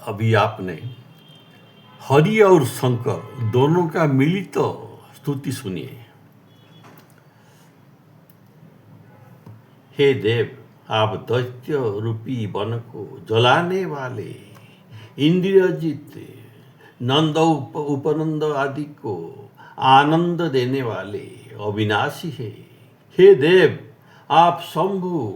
अभी आपने हरि और शंकर दोनों का मिलित स्तुति सुनिए। हे देव, आप दैत्य रूपी वन को जलाने वाले, इंद्रियजित, नंद उपनंद आदि को आनंद देने वाले अविनाशी है। हे देव, आप शंभु,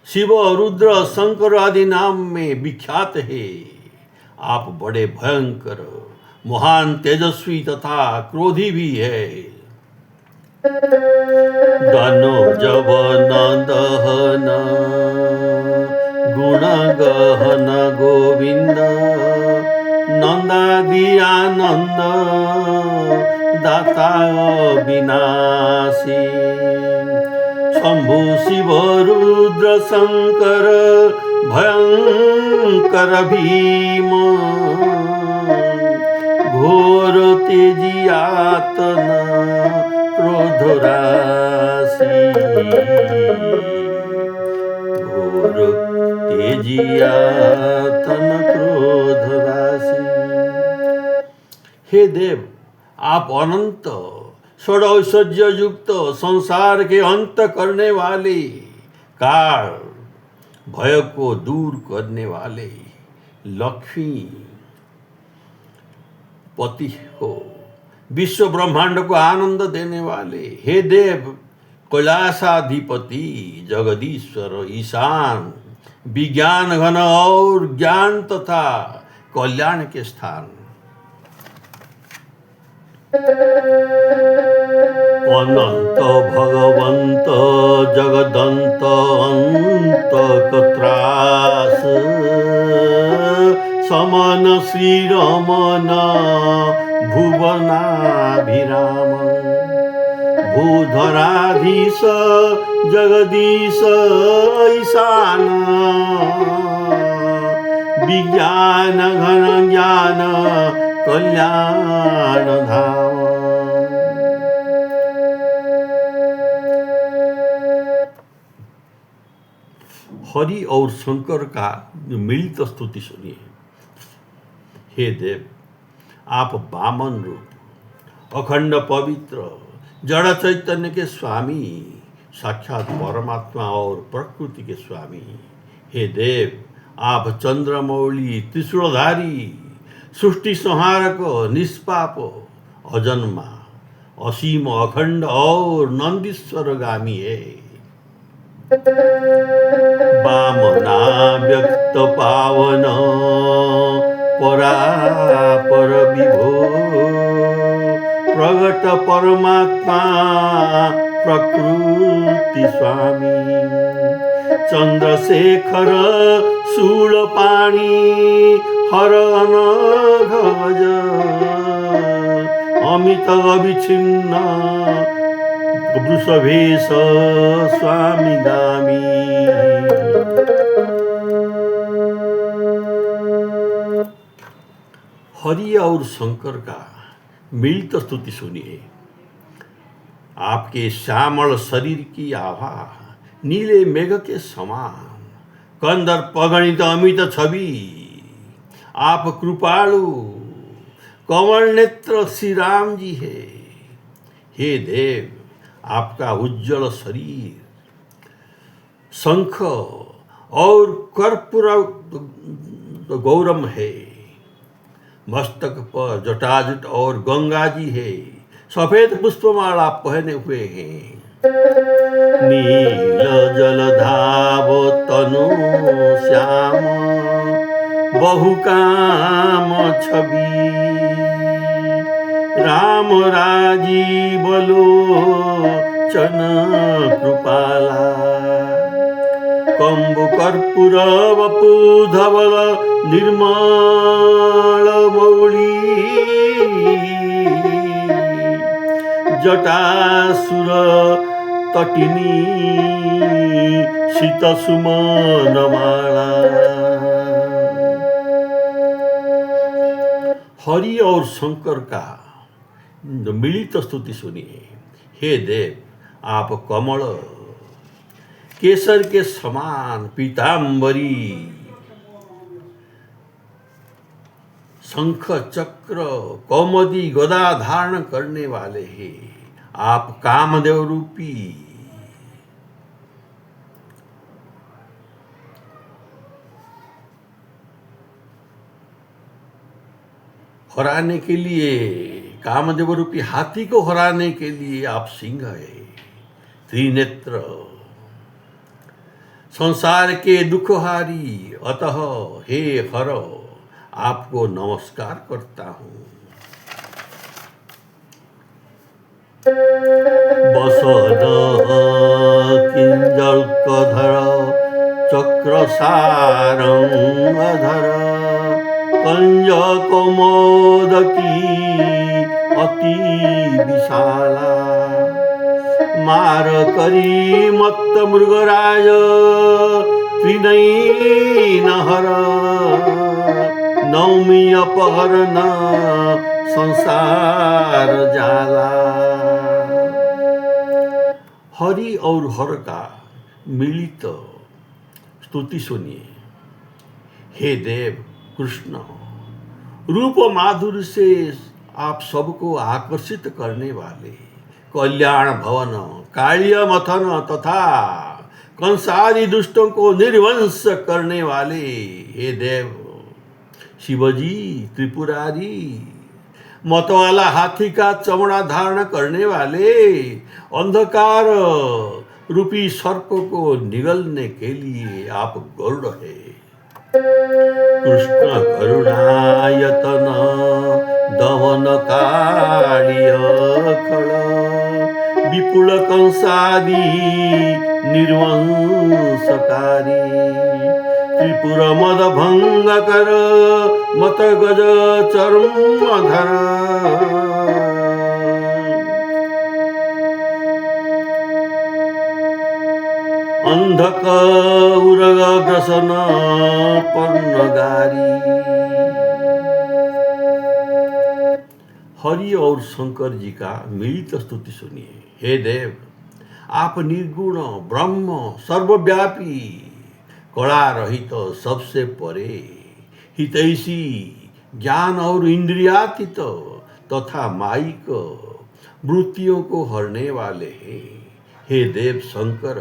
शिव, रुद्र, शंकर आदि नाम में विख्यात है। आप बड़े भयंकर, महान, तेजस्वी तथा क्रोधी भी है। दानो जवन दहन गुण गहन गोविंद, नंदादि आनंद दाता विनाशी। शंभु शिव रुद्र शंकर भयंकर भीम, घोर तेजियातन क्रोध राशि। घोर तेजियातन क्रोध राशि। हे देव, आप अनंत, षडैश्वर्य युक्त, संसार के अंत करने वाले, काल भय को दूर करने वाले लक्ष्मी पति हो, विश्व ब्रह्मांड को आनंद देने वाले। हे देव, कैलाशाधिपति, जगदीश्वर, ईशान, विज्ञान घन और ज्ञान तथा कल्याण के स्थान। अनंत भगवंत जगदंत अंत कत्रास, समन श्री रमन भुवनाभिराम। भूधराधीश जगदीश ईशान, विज्ञान घन ज्ञान कल्याण धाम। हरि और शंकर का मिलित स्तुति सुनिए। हे देव, आप वामन रूप, अखंड पवित्र, जड़ चैतन्य के स्वामी, साक्षात परमात्मा और प्रकृति के स्वामी। हे देव, आप चंद्रमौली, त्रिशूलधारी, सृष्टि संहारक, निष्पाप, अजन्मा, असीम, अखंड और नंदीश्वरगामी है। वामना व्यक्त पावन, परापर विभो, प्रगट परमात्मा, प्रकृति स्वामी। चंद्रशेखर शूलपाणी, हर अनघज, अमित अविच्छिन्न, वृषभेश स्वामी गामी। हरि और शंकर का मिलित स्तुति सुनिए। आपके श्यामल शरीर की आभा नीले मेघ के समान, कंदर्प अगणित अमित छवि। आप कृपालु, कमल नेत्र श्री राम जी है। हे देव, आपका उज्जवल शरीर शंख और कर्पूर गौरम है। मस्तक पर जटाजट और गंगा जी है। सफेद पुष्पमाला पहने हुए हैं। नील जलधाव तनु श्याम, बहुकाम छवि। राम राजीव लोचन कृपाला, कंबु कर्पूर वपु धवल निर्मल मौली। जटासुर तटिनी शीत सुमन माला। हरि और शंकर का मिलित स्तुति सुनिए। हे देव, आप कमल, केसर के समान पीतांबरी, शंख चक्र कौमदी गदा धारण करने वाले हैं आप कामदेव रूपी। हराने के लिए, कामदेव रूपी हाथी को हराने के लिए आप सिंह है, त्रिनेत्र, संसार के दुखहारी। अतः हे हर, आपको नमस्कार करता हूँ। बसद किंजल्कधर चक्रसारंगधर कंज कौमोदकी अति विशाला मार करी मत्त मृगराज त्रिनयनहर नौमी अपहरण संसार जाला। हरि और हर का मिलित स्तुति सुनिए। हे देव कृष्ण, रूप माधुर्य से आप सबको आकर्षित करने वाले, कल्याण भवन, कालिय मथन तथा कंसादि दुष्टों को निर्वंश करने वाले हे देव शिवजी त्रिपुरारी, मतवाला हाथी का चमड़ा धारण करने वाले, अंधकार रूपी सर्प को निगलने के लिए आप गरुड़ है। कृष्ण करुणायतन दमन कालिय खड़ विपुल कंसादि निर्वंशकारी त्रिपुर मद भंग कर मत गज चर्मधर अंधक उरग ग्रसन पर्णगारी। हरि और शंकर जी का मिलित स्तुति सुनिए। हे देव, आप निर्गुण ब्रह्म सर्वव्यापी, कला रहित सबसे परे, हितैषी, ज्ञान और इंद्रियातीत तथा माइक वृत्तियों को हरने वाले हैं। हे देव शंकर,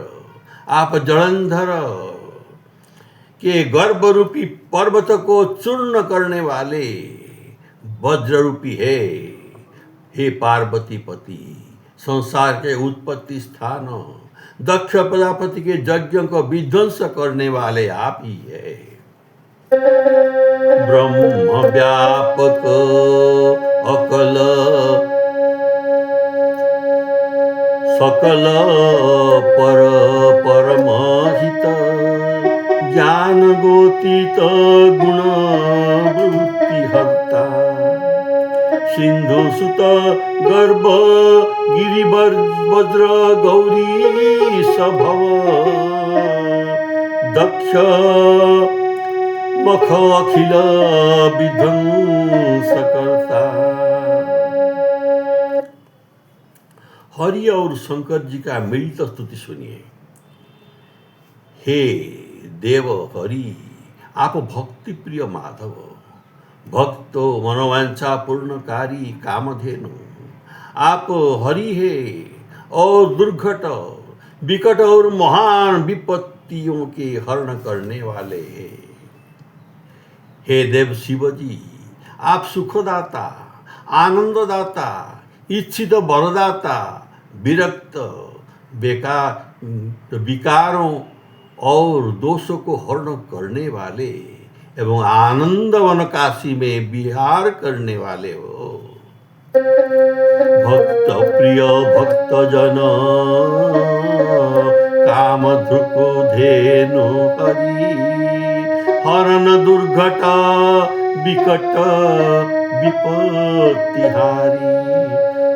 आप जलंधर के गर्भ रूपी पर्वत को चूर्ण करने वाले वज्र रूपी है। हे पार्वती पति, संसार के उत्पत्ति स्थान दक्ष प्रजापति के यज्ञ को विध्वंस करने वाले आप ही है। ब्रह्म व्यापक अकल सकल पर परमहित ज्ञान गोतीत गुण वृत्ति हर्ता सिंधु सुत गर्भ गिरिवर वज्र गौरी सभव दक्ष मख अखिल विध्वंस करता। हरि और शंकर जी का मिलित स्तुति सुनिए। हे देव हरि, आप भक्ति प्रिय माधव, भक्त मनोवांछा पूर्णकारी कामधेनु, आप हरि है और दुर्घट विकट और महान विपत्तियों के हरण करने वाले हैं। हे देव शिवजी, आप सुखदाता, आनंददाता, इच्छित वरदाता, विरक्त विकारों और दोषों को हरण करने वाले एवं आनंदवन काशी में विहार करने वाले हो। भक्त प्रिय भक्त जन काम ध्रुको धेनु हरि हरन दुर्घट विकट विपत्तिहारी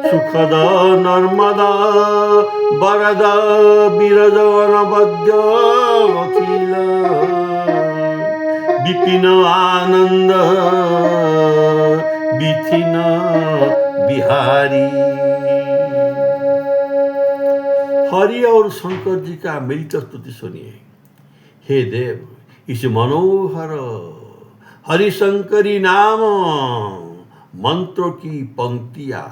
सुखद नर्मदा वरद बिरजवन वद्य अखिल विपिन आनंद विथिन बिहारी। हरि और शंकर जी का मिलित स्तुति सुनिए। हे देव, इस मनोहर हरिशंकरी नाम मंत्रों की पंक्तियां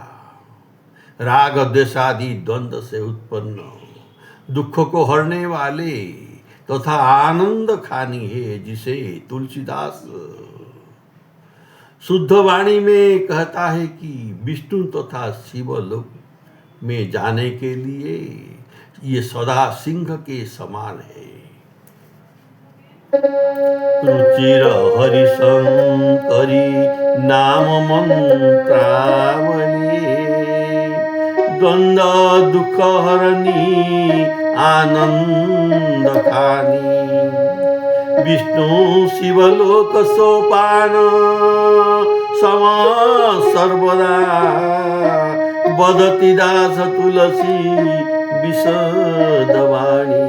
राग द्वेषादि द्वंद्व से उत्पन्न दुख को हरने वाले तथा आनंद खानी है, जिसे तुलसीदास शुद्ध वाणी में कहता है कि विष्णु तथा शिवलोक में जाने के लिए ये सदा सिंह के समान है। रुचिर हरिशंकरी नाम मंत्रावली द्वंद्व दुख हरणी आनंद खानी विष्णु शिवलोक सोपान सम सर्वदा वदति दास तुलसी विशदवाणी।